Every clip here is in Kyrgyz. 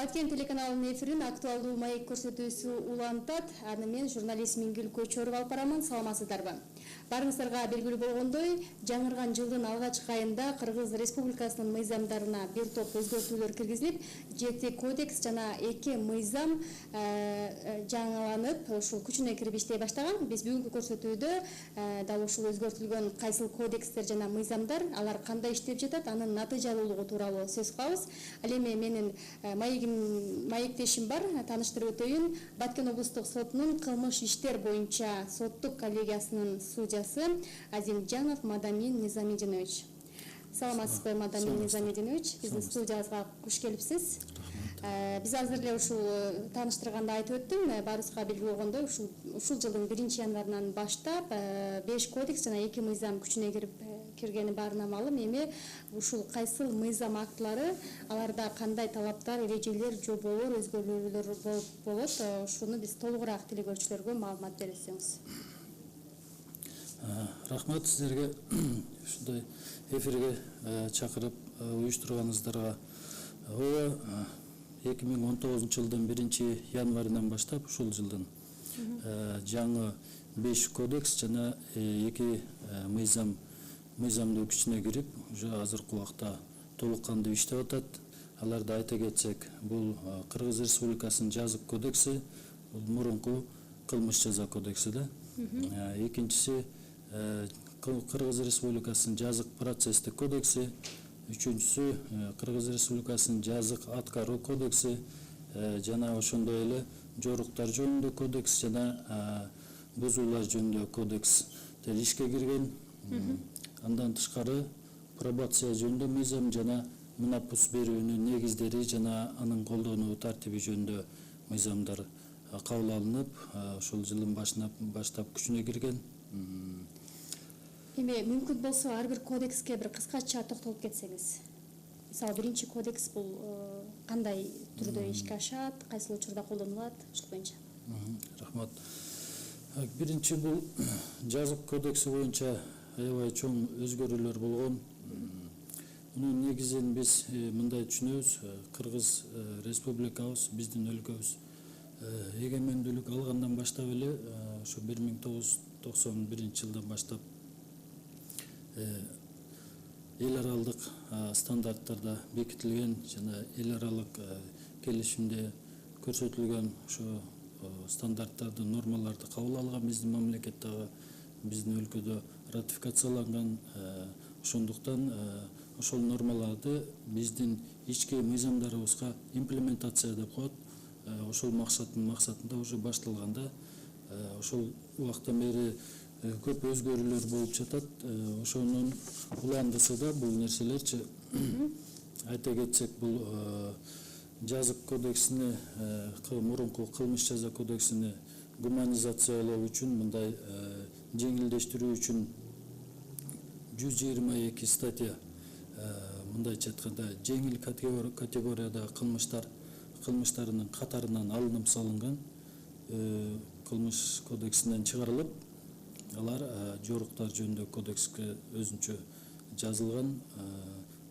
Баткен телеканалынын эфирин актуалдуу маек көрсөтүүсү улантат. Аны мен журналист Мингүл Көчөрүп алып барамын. Саламатсыздарбы? Барыңыздарга белгилүү болгондой, жаңырган жылдын алгачкы айында Кыргыз Республикасынын мыйзамдарына бир топ өзгөртүүлөр киргизилип, 7 кодекс жана 2 мыйзам жаңыланып, ушул күчүнө кирип иштей баштаган. Биз бүгүнкү көрсөтүүдө дал ушул өзгөртүлгөн кайсыл кодекстер жана мыйзамдар, алар кандай иштеп жатат, анын натыйжалуулугу тууралуу сөз кылабыз. Ал эми менин маектешим бар, тааныштырып өтөйүн. Баткен облустук сотунун кылмыш иштер боюнча соттук коллегиясынын судьясы Азимжанов Мадамин Низамидинович. Саламатсызбы, Мадамин Низамидинович? Биздин студиябызга куш келипсиз. Биз азыр эле ушул тааныштырганда айтып өттүм, баарыбызга белгилүү болгондой, ушул жылдын 1-январынан баштап 5 кодекс жана 2 мыйзам күчүнө киргени баарына маалым. Эми ушул кайсыл мыйзам актылары, аларда кандай талаптар, эрежелер, жоболор, өзгөрүүлөр болот, ушуну биз толугураак телекөрүүчүлөргө маалымат берсеңиз. Рахмат сиздерге ушундай эфирге чакырып уюштурганыңыздарга. 2019 жылдын 1-январынан баштап ушул жылдын жаңы 5 кодекс жана 2 мыйзамдуу күчүнө кирип, уже азыркы убакта толук кандуу иштеп атат. Аларды айта кетсек, бул Кыргыз Республикасынын жазык кодекси, бул мурунку кылмыш жаза кодекси да. Экинчиси Кыргыз Республикасынын жазык процесстик кодекси, үчүнчүсү Кыргыз Республикасынын жазык аткаруу кодекси жана ошондой эле жоруктар жөнүндө кодекс жана бузуулар жөнүндө кодекстер ишке кирген. Андан тышкары пробация жөнүндө мыйзам жана мунапус берүүнүн негиздери жана анын колдонуу тартиби жөнүндө мыйзамдар кабыл алынып, ошол жылдын башынан баштап күчүнө кирген. Эми мүмкүн болсо ар бир кодекске бир кыскача токтолуп кетсеңиз. Мисалы, 1 кодекс бул кандай түрдө ишке ашат, кайсыл учурда колдонулат, ушул боюнча. Рахмат. Биринчи бул жазык кодекси боюнча аябай чоң өзгөрүүлөр болгон. Мунун негизин биз мындай түшүнөбүз. Кыргыз Республикабыз, биздин өлкөбүз эгемендүүлүк алгандан баштап эле ошо 1991 жылдан баштап эл аралык стандарттарда бекитилген жана эл аралык келишимде көрсөтүлгөн ошо стандарттарды, нормаларды кабыл алган биздин мамлекеттеги, биздин өлкөдө ратификацияланган. Ошондуктан ошол нормаларды биздин ички мыйзамдарыбызга имплементация деп коет. Ошол максатында уже башталганда, ошол убактан бери көп өзгөрүүлөр болуп жатат. Ошонун уландысы да бул нерселерчи. Айта кетсек, бул жазык кодексине, мурунку кылмыш жаза кодексине гуманизациялоо үчүн, мындай жеңилдештирүү үчүн 122 статья, мындайча айтканда, жеңил категориядагы кылмыштарынын катарынан алынып салынган кылмыш кодексинен чыгарылып, алар жоруктар жөнүндө кодекске өзүнчө жазылган.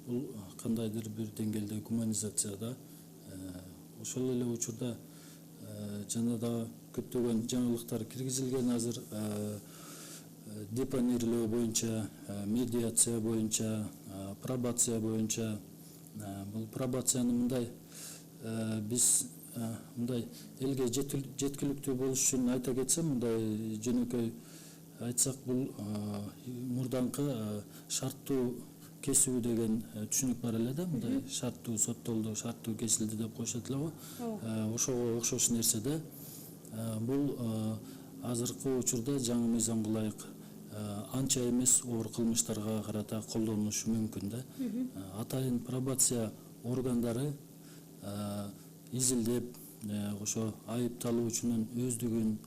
Бул кандайдыр бир деңгээлде гуманизацияда. Ошол эле учурда жана да көптөгөн жаңылыктар киргизилген. Азыр депонирование боюнча, медиация боюнча, пробация боюнча. Бул пробацияны мындай биз мындай элге жеткиликтүү болуш үчүн айта кетсем, мындай жөнөкөй айтсак, бул мурданкы шарттуу кесүү деген түшүнүк бар эле да, мындай шарттуу соттолду, шарттуу кесилди деп коюшат эле го. Ошого окшош нерсе да. Бул азыркы учурда жаңы мыйзамга ылайык анча эмес оор кылмыштарга карата колдонулушу мүмкүн да. Атайын пробация органдары изилдеп, ошо айыпталуучунун өздүгүн,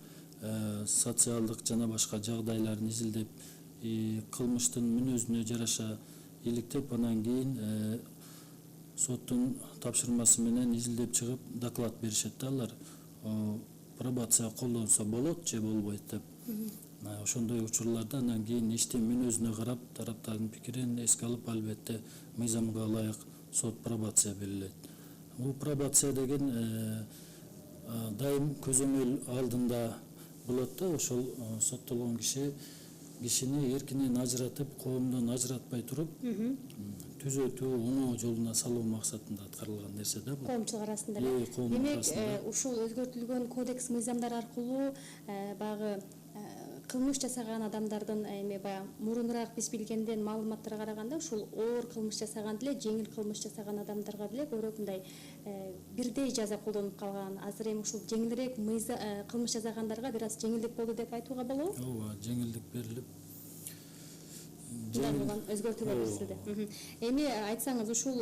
социалдык жана башка жагдайларын изилдеп, кылмыштын мүнөзүнө жараша иликтеп, анан кийин соттун тапшырмасы менен изилдеп чыгып доклад беришет да. Алар пробация колдонсо болот же болбойт деп. Ошондой учурларда анан кийин иштин мүнөзүнө карап, тараптардын пикирин эске алып, албетте мыйзамга ылайык сот пробация белгилейт. пробация деген дайым көзөмөл алдында болот да, ошол соттолгон кишини эркинен ажыратып, коомдон ажыратпай туруп, түзөтүү, уноо жолуна салуу максатында аткарылган нерсе да бул. Коомчулук арасында эле. Демек, ушул өзгөртүлгөн кодекс мыйзамдар аркылуу баягы кылмыш жасаган адамдардын эми баягы мурунураак биз билгенден маалыматтарга караганда ушул оор кылмыш жасаган деле, жеңил кылмыш жасаган адамдарга деле көбүрөөк мындай бирдей жаза колдонуп калган. Азыр эми ушул жеңилирээк кылмыш жасагандарга бир аз жеңилдик болду деп айтууга болобу? Ооба, жеңилдик берилип. Өзгөртүүлөр киргизилди. Эми айтсаңыз, ушул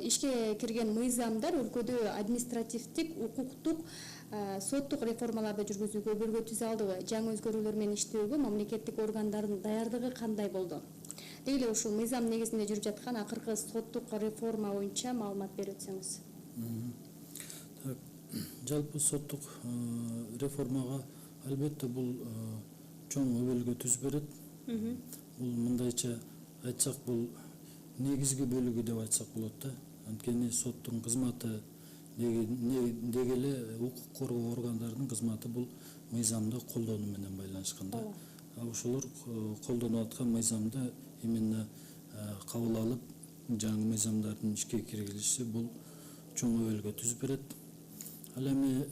ишке кирген мыйзамдар өлкөдө административдик, укуктук, соттук реформаларды жүргүзүүгө өбөлгө түзө алдыбы? Жаңы өзгөрүүлөр менен иштөөгө мамлекеттик органдардын даярдыгы кандай болду? Деги эле ушул мыйзам негизинде жүрүп жаткан акыркы соттук реформа боюнча маалымат берип өтсөңүз. Жалпы соттук реформага албетте бул чоң өбөлгө түз берет. Бул мындайча айтсак, бул негизги бөлүгү деп айтсак болот да. Анткени соттун кызматы деги эле укук коргоо органдарынын кызматы бул мыйзамды колдонуу менен байланышкан да. Ошолор колдонуп аткан мыйзамды именно кабыл алып, жаңы мыйзамдардын ишке киргизилиши бул чоң өбөлгө түз берет. Ал эми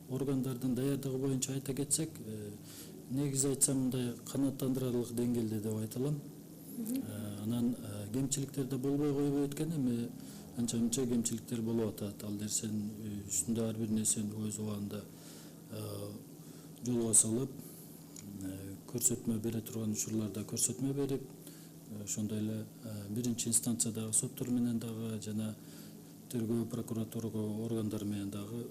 органдардын даярдыгы боюнча айта кетсек, негизи айтсам мындай канааттандырарлык деңгээлде деп айта алам. Анан кемчиликтер да болбой койбойт экен, эми анча-мынча кемчиликтер болуп атат. Ал нерсенин үстүндө ар бир нерсени өз убагында жолго салып, көрсөтмө бере турган учурларда көрсөтмө берип, ошондой эле биринчи инстанциядагы соттор менен дагы жана тергөө прокуратура органдары менен дагы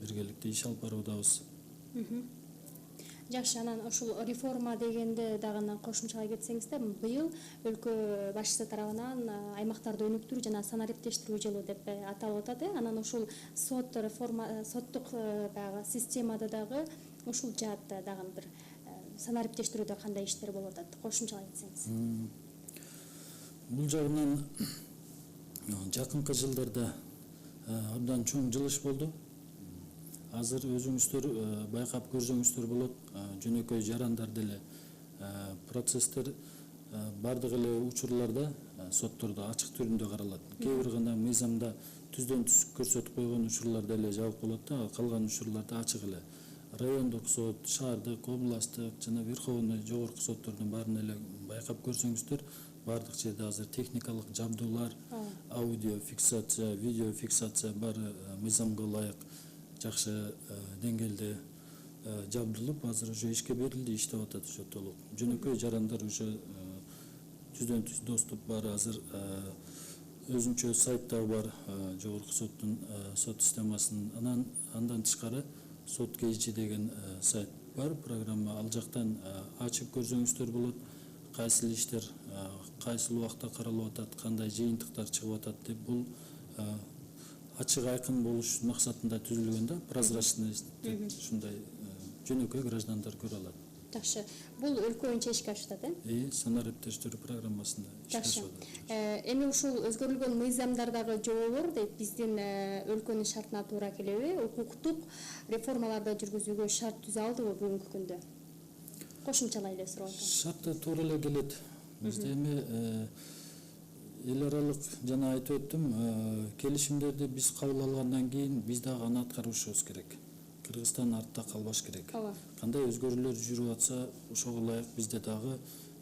биргеликте иш алып баруудабыз. Жакшы, анан ушул реформа дегенде дагы кошумчалай кетсеңиз да, быйыл өлкө башчысы тарабынан аймактарды өнүктүрүү жана санариптештирүү жылы деп аталып атат. Анан ушул соттук баягы системада дагы ушул жаатта дагы бир санариптештирүүдө кандай иштер болуп атат? Кошумчалай кетсеңиз. Бул жагынан жакынкы жылдарда абдан чоң жылыш болду. Азыр өзүңүздөр байкап көрсөңүздөр болот, жөнөкөй жарандар деле процесстер бардык эле учурларда соттордо ачык түрүндө каралат. Кээ бир гана мыйзамда түздөн түз көрсөтүп койгон учурлар деле жабык болот да, калган учурларда ачык эле. Райондук сот, шаардык, областтык жана верховный жогорку соттордун баарын эле байкап көрсөңүздөр, бардык жерде азыр техникалык жабдуулар, аудио фиксация, видео фиксация баары мыйзамга ылайык жакшы деңгээлде жабдылып, азыр уже ишке берилди, иштеп атат уже толук. Жөнөкөй жарандар уже түздөн түз доступ баары азыр өзүнчө сайттагы бар жогорку соттун сот системасынын. Андан тышкары сот кейжи деген сайт бар, программа. Ал жактан ачып көрсөңүздөр болот, кайсыл иштер кайсыл убакта каралып атат, кандай жыйынтыктар чыгып атат деп. Бул ачык айкын болуш максатында түзүлгөн да, прозрачность деп ушундай жөнөкөй граждандар көрө алат. Жакшы. Бул өлкө боюнча ишке ашып атат, санариптештирүү программасында ишке ашып атат. Эми ушул өзгөрүлгөн мыйзамдардагы жоболор дейт биздин өлкөнүн шартына туура келеби? Укуктук реформаларды жүргүзүүгө шарт түзө алдыбы бүгүнкү күндө? Кошумчалай эле суроо. Шартта туура эле келет. Бизде эми эл аралык жана айтып өттүм, келишимдерди биз кабыл алгандан кийин биз дагы аны аткарышыбыз керек. Кыргызстан артта калбаш керек. Кандай өзгөрүүлөр жүрүп атса, ошого ылайык бизде дагы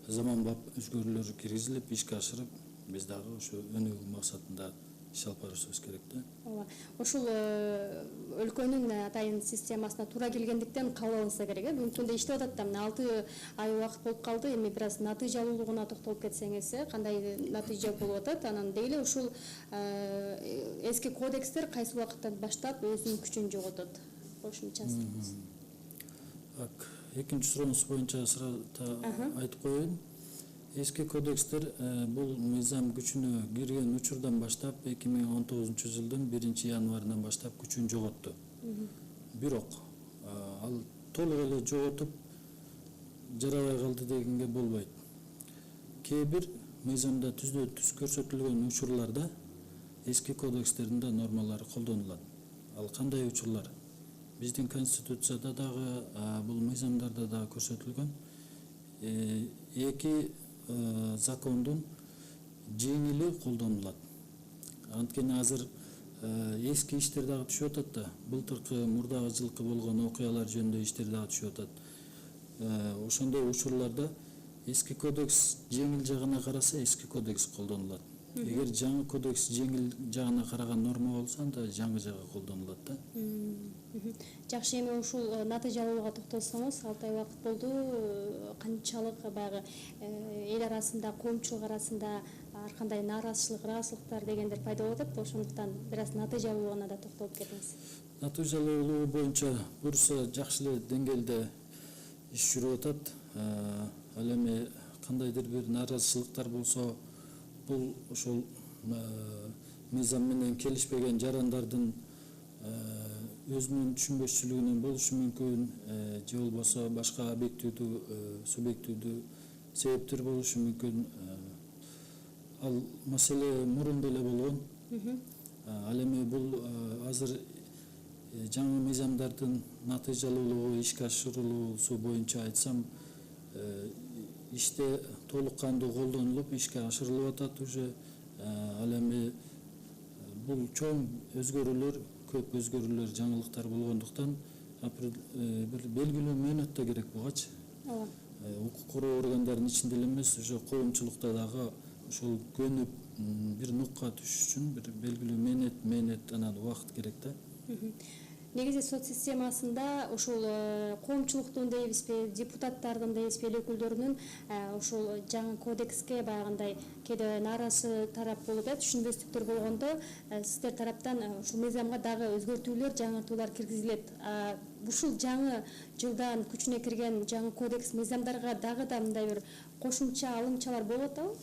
заманбап өзгөрүүлөр киргизилип, ишке ашырып, биз дагы ошо өнүгүү максатында иш алып барышыбыз керек да. Ооба. Ушул өлкөнүн атайын системасына туура келгендиктен кабыл алынса керек. Бүгүнкү күндө иштеп атат да, 6 ай убакыт болуп калды. Эми бир аз натыйжалуулугуна токтолуп кетсеңиз, кандай натыйжа болуп атат? Анан деги эле ушул эски кодекстер кайсы убакыттан баштап өзүнүн күчүн жоготот? Кошумчасы. Экинчи сурооңуз боюнча айтып коеюн. Эски кодекстер бул мыйзам күчүнө кирген учурдан баштап 2019-жылдын 1-январынан баштап күчүн жоготту. Бирок ал толук эле жоготуп жарабай калды дегенге болбойт. Кээ бир мыйзамда түздөн түз көрсөтүлгөн учурларда эски кодекстердин да нормалары колдонулат. Ал кандай учурлар? Биздин конституцияда дагы бул мыйзамдарда дагы көрсөтүлгөн. Эки закондун жеңили колдонулат. Анткени азыр эски иштер дагы түшүп атат да, былтыркы мурдагы жылкы болгон окуялар жөнүндө иштер дагы түшүп атат. Ошондой учурларда эски кодекс жеңил жагына караса эски кодекс колдонулат. Эгер жаңы кодекс жеңил жагына караган норма болсо, анда жаңы жагы колдонулат да. Жакшы, эми ушул натыйжалууга токтолсоңуз, алты ай убакыт болду. Канчалык баягы эл арасында, коомчулук арасында ар кандай ыраазычылыктар дегендер пайда болуп атат. Ошондуктан бир аз натыйжалууга да токтолуп кетиңиз. Натыйжалуулугу боюнча буюрса жакшы эле деңгээлде иш жүрүп атат. Ал эми кандайдыр бир нааразычылыктар болсо, бул ошол мыйзам менен келишпеген жарандардын өзүнүн түшүнбөшчүлүгүнөн болушу мүмкүн, же болбосо башка объективдүү, субъективдүү себептер болушу мүмкүн. Ал маселе мурун деле болгон. Ал эми бул азыр жаңы мыйзамдардын натыйжалуулугу, ишке ашырылуусу боюнча айтсам, иште толук кандуу колдонулуп, ишке ашырылып атат уже. Ал эми бул чоң өзгөрүүлөр, көп өзгөрүүлөр, жаңылыктар болгондуктан бир белгилүү мөөнөт да керек бугачы. Укук коргоо органдарынын ичинде эле эмес, уже коомчулукта дагы ошол көнүп бир нукка түшүш үчүн бир белгилүү мөөнөт анан убакыт керек да. Негизи сот системасында ушул коомчулуктун дейбизби, депутаттардын дейбизби, эл өкүлдөрүнүн ушул жаңы кодекске баягындай кээде нааразы тарап болуп, түшүнбөстүктөр болгондо сиздер тараптан ушул мыйзамга дагы өзгөртүүлөр, жаңыртуулар киргизилет. Ушул жаңы жылдан күчүнө кирген жаңы кодекс мыйзамдарга дагы да мындай бир кошумча алымчалар болуп атабы?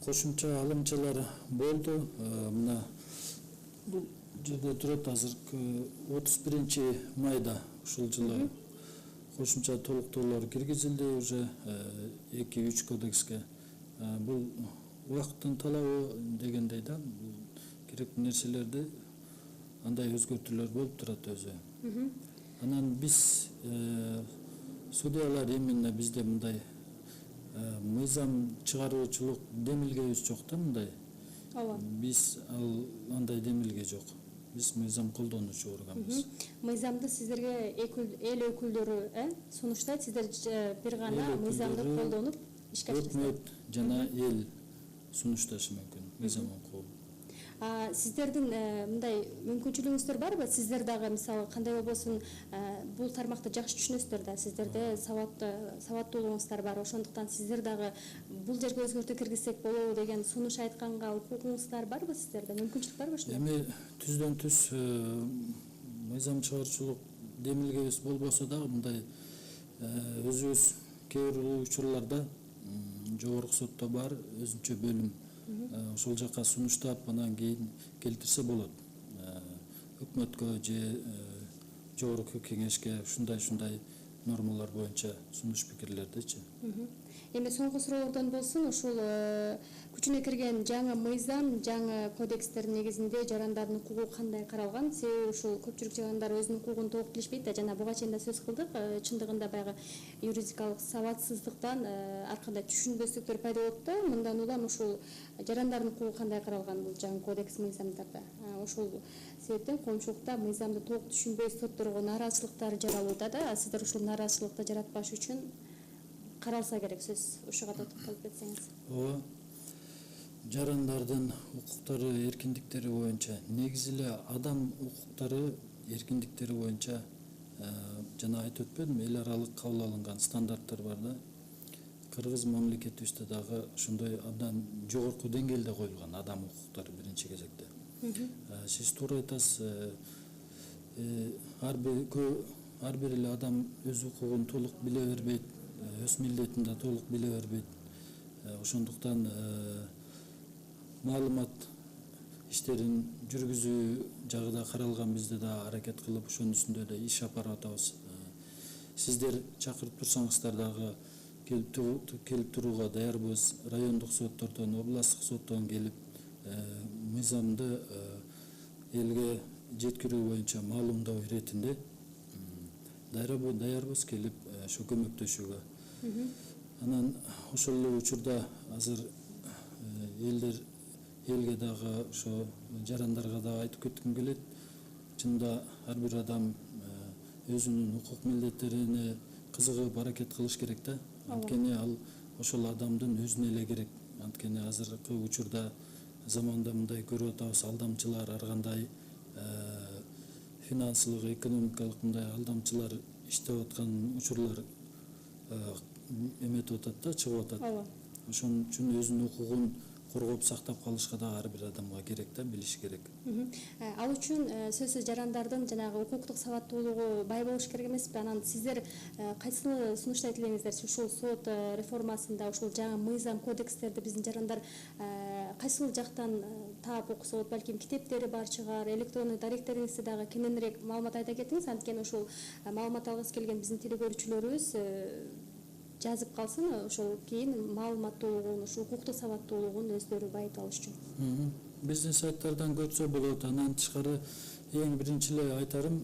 Кошумча алымчалар болду. Мына бул жерде турат, азыркы 31-майда ушул жылы кошумча толуктоолор киргизилди уже 2-3 кодекске. Бул убакыттын талабы дегендей да, керектүү нерселерди андай өзгөртүүлөр болуп турат өзү. Анан биз судьялар именно бизде мындай мыйзам чыгаруучулук демилгебиз жок да, мындай. Биз андай демилге жок. Биз мыйзам колдонуучу органбыз. Мыйзамды сиздерге эл өкүлдөрү сунуштайт, сиздер бир гана мыйзамды колдонуп ишке ашырасыздар. Өкмөт жана эл сунушташы мүмкүн мыйзамга кол. Сиздердин мындай мүмкүнчүлүгүңүздөр барбы? Сиздер дагы мисалы кандай болбосун бул тармакты жакшы түшүнөсүздөр да, сиздерде сабаттуулугуңуздар бар. Ошондуктан сиздер дагы бул жерге өзгөртүү киргизсек болобу деген сунуш айтканга укугуңуздар барбы сиздерде? Мүмкүнчүлүк барбы ушундай? Эми түздөн түз мыйзам чыгаруучулук демилгебиз болбосо дагы мындай өзүбүз кээ бир учурларда жогорку сотто бар өзүнчө бөлүм, ошол жака сунуштап анан кийин келтирсе болот. Өкмөткө же жогорку кеңешке ушундай нормалар боюнча сунуш пикирлердичи. Эми соңку суроолордон болсун, ушул күчүнө кирген жаңы мыйзам, жаңы кодекстердин негизинде жарандардын укугу кандай каралган? Себеби ушул көпчүлүк жарандар өзүнүн укугун толук билишпейт да, жана буга чейин да сөз кылдык. Чындыгында баягы юридикалык сабатсыздыктан ар кандай түшүнбөстүктөр пайда болуп да, мындан улам ушул жарандардын укугу кандай каралган бул жаңы кодекс мыйзамдарда? Ушул себептен коомчулукта мыйзамды толук түшүнбөй сотторго нааразычылыктар жаралууда да. Сиздер ушул нааразычылыкты жаратпаш үчүн каралса керек, сөз ушуга токтолуп кетсеңиз. Ооба. Жарандардын укуктары, эркиндиктери боюнча негизи эле адам укуктары, эркиндиктери боюнча жана айтып өтпөдүмбү, эл аралык кабыл алынган стандарттар бар да. Кыргыз мамлекетибизде дагы ошондой абдан жогорку деңгээлде коюлган адам укуктары биринчи кезекте. Сиз туура айтасыз, ар бир эле адам өз укугун толук биле бербейт, өз милдетин да толук биле бербейт. Ошондуктан маалымат иштерин жүргүзүү жагы да каралган, бизде да аракет кылып ошонун үстүндө да иш алып атабыз. Сиздер чакырып турсаңыздар дагы келип турууга даярбыз. Райондук соттордон, областтык соттон келип мыйзамды элге жеткирүү боюнча маалымдоо иретинде даярбыз келип ошо көмөктөшүүгө. Анан ошол эле учурда азыр элге дагы ошо жарандарга дагы айтып кетким келет. Чында ар бир адам өзүнүн укук милдеттерине кызыгып аракет кылыш керек да. Анткени ал ошол адамдын өзүнө эле керек. Анткени азыркы учурда заманда мындай көрүп атабыз, алдамчылар ар кандай финансылык, экономикалык мындай алдамчылар иштеп аткан учурлар эметип атат да, чыгып атат. Ошон үчүн өзүнүн укугун коргоп сактап калышка да ар бир адамга керек да, билиш керек. Ал үчүн сөзсүз жарандардын жанагы укуктук сабаттуулугу бай болуш керек эмеспи? Анан сиздер кайсыны сунуштайт элеңиздер? Ушул сот реформасында ушул жаңы мыйзам кодекстерди биздин жарандар кайсыл жактан таап окуса болот? Балким китептери бар чыгар, электрондук даректериңизде дагы кененирээк маалымат айта кетиңиз. Анткени ушул маалымат алгысы келген биздин телекөрүүчүлөрүбүз жазып калсын, ошол кийин маалыматтуулугун, ушу укуктук сабаттуулугун өздөрү байыта алыш үчүн. Биздин сайттардан көрсө болот. Анан тышкары эң биринчи эле айтарым,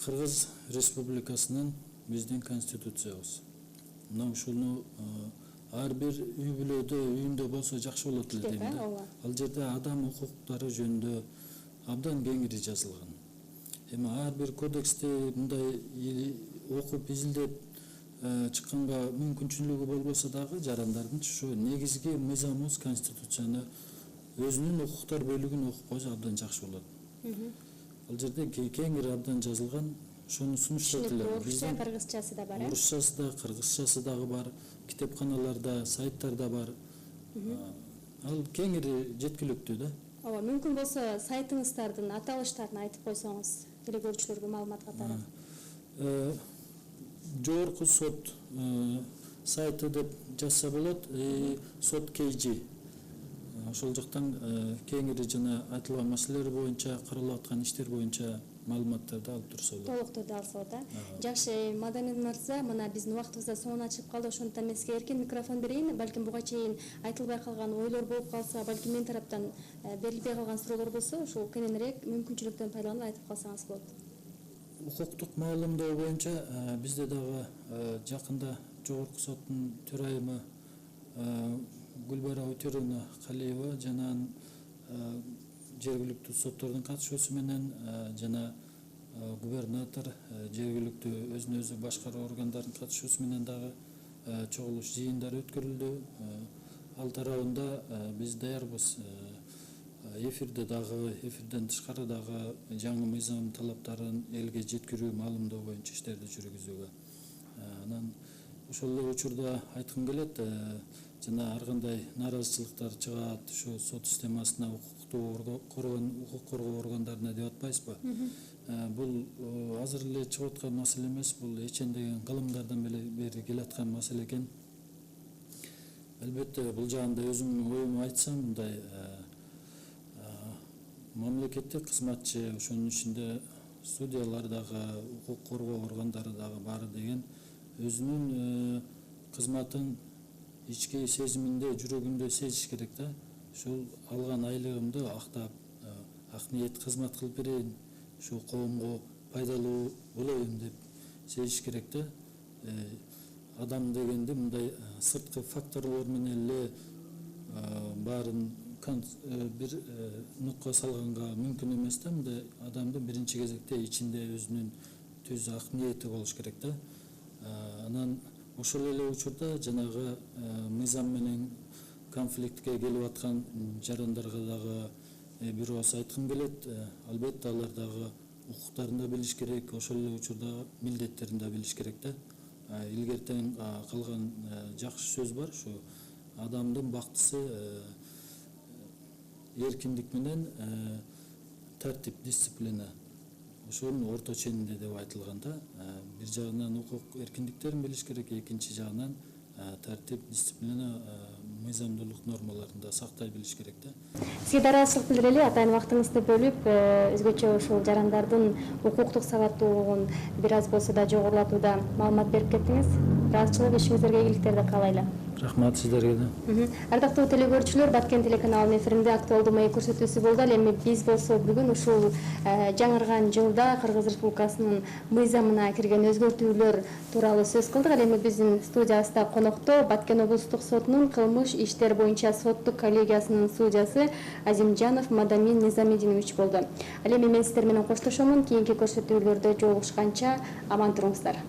Кыргыз Республикасынын биздин конституциябыз. Мына ушуну ар бир үй бүлөдө, үйүндө болсо жакшы болот эле дейм да. Ал жерде адам укуктары жөнүндө абдан кеңири жазылган. Эми ар бир кодексти мындай окуп изилдеп чыкканга мүмкүнчүлүгү болбосо дагы жарандардын ушу негизги мыйзамыбыз, конституцияны өзүнүн укуктар бөлүгүн окуп койсо абдан жакшы болот. Ал жерде кеңири абдан жазылган, ошону сунуштайт эле. Орусча, кыргызчасы да бар. Орусчасы да, кыргызчасы дагы бар, китепканаларда, сайттарда бар. Ал кеңири жеткиликтүү да. Ооба, мүмкүн болсо сайтыңыздардын аталыштарын айтып койсоңуз, телекөрүүчүлөргө маалымат катары. Жогорку сот сайты деп жазса болот, сот KG. Ошол жактан кеңири жана айтылган маселелер боюнча, каралып аткан иштер боюнча маалыматтарды алып турса болот. Толук түрдө алса болот, Жакшы, Мадамин мырза, мына биздин убактыбыз да соңуна чыгып калды. Ошондуктан мен сизге эркин микрофон берейин. Балким буга чейин айтылбай калган ойлор болуп калса, балким мен тараптан берилбей калган суроолор болсо, ушул кененирээк мүмкүнчүлүктөн пайдаланып айтып калсаңыз болот. Укуктук маалымдоо боюнча бизде дагы жакында жогорку соттун төрайымы Гүлбара Өтөрүнө Калиева жана жергиликтүү соттордун катышуусу менен жана губернатор, жергиликтүү өзүн өзү башкаруу органдарынын катышуусу менен дагы чогулуш жыйындар өткөрүлдү. Ал тарабында биз даярбыз. Эфирде дагы, эфирден тышкары дагы жаңы мыйзам талаптарын элге жеткирүү, маалымдоо боюнча иштерди жүргүзүүгө. Анан ошол эле учурда айткым келет, жана ар кандай нааразычылыктар чыгат, ушу сот системасына, укук коргоо органдарына деп атпайсызбы? Бул азыр эле чыгып аткан маселе эмес, бул эчендеген кылымдардан бери келаткан маселе экен. Албетте бул жагында өзүмдүн оюмду айтсам, мындай мамлекеттик кызматчы, ошонун ичинде судьялар дагы, укук коргоо органдары дагы баары деген өзүнүн кызматын ички сезиминде, жүрөгүндө сезиш керек да. Ушул алган айлыгымды актап, ак ниет кызмат кылып берейин, ушул коомго пайдалуу болоюн деп сезиш керек да. Адам дегенде мындай сырткы факторлор менен эле баарын бир нукка салганга мүмкүн эмес да. Мындай адамдын биринчи кезекте ичинде өзүнүн түз ак ниети болуш керек да. Анан ошол эле учурда жанагы мыйзам менен конфликтке келип аткан жарандарга дагы бир ооз айткым келет. Албетте алар дагы укуктарын да билиш керек, ошол эле учурда милдеттерин да билиш керек да. Илгертен калган жакшы сөз бар, ушу адамдын бактысы эркиндик менен тартип, дисциплина. Ошонун орто ченинде деп айтылган да. Бир жагынан укук эркиндиктерин билиш керек, экинчи жагынан тартип, дисциплина, мыйзамдуулук нормаларын да сактай билиш керек да. Сизге да ыраазычылык билдирели, атайын убактыңызды бөлүп, өзгөчө ушул жарандардын укуктук сабаттуулугун бир аз болсо да жогорулатууда маалымат берип кеттиңиз. Ыраазычылык, ишиңиздерге ийгиликтерди каалайлы. Рахмат сиздерге да. Ардактуу телекөрүүчүлөр, Баткен телеканалынын эфиринде актуалдуу маек көрсөтүүсү болду. Ал эми биз болсо бүгүн ушул жаңырган жылда Кыргыз Республикасынын мыйзамына кирген өзгөртүүлөр тууралуу сөз кылдык. Ал эми биздин студиябызда конокто Баткен облустук сотунун кылмыш иштер боюнча соттук коллегиясынын судьясы Азимжанов Мадамин Низамидинович болду. Ал эми мен сиздер менен коштошомун. Кийинки көрсөтүүлөрдө жолугушканча аман туруңуздар.